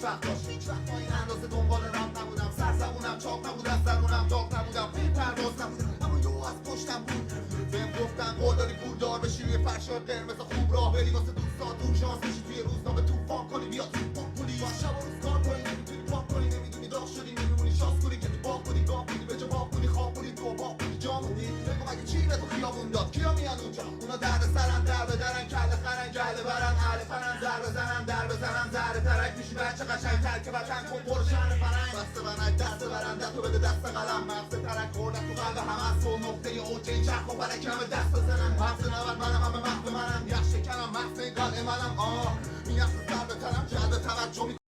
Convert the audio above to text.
وقت داشت هیچ وقت تا این اندازه دنبال رم نبودم سرزبونم چاق نبود از درونم داغ نبودم بی پرواز نبودم اما یهو از پشتم بود بهم گفتن قول داری پولدار بشی روی فرشای قرمز خوب راه بری واسه دوستاتون شانس بشی توی روزنامه توفان کنی بیا تو پاک کنی با شب و روز کار کنی نمیتونی پاک کنی نمیدونی داغ شدی نمیمونی شانس کنی که تو باغ کنی گاه کنی به جا باغ کنی خواب کنی تو باغ کنی جا موندی بگو مگه چی به تو خیابون داد کیا میان اونجا اونا درد سرن در بدرن کله خرن گله برن اهل فنن زر بزنن در بزنن زهر ترک میشی بچه قشنگ تر که وطن کن پر شهر فرنگ بسته بنک دست برنده تو بده دست قلم مغز ترک خوردن تو قلب همه از تو نقطه اوج این چرخ و برکم دست بزنن مغز نبرد منم همه مغز منم یخ شکنم مغز این قلعه منم این یخ سر به تنم جلب توجه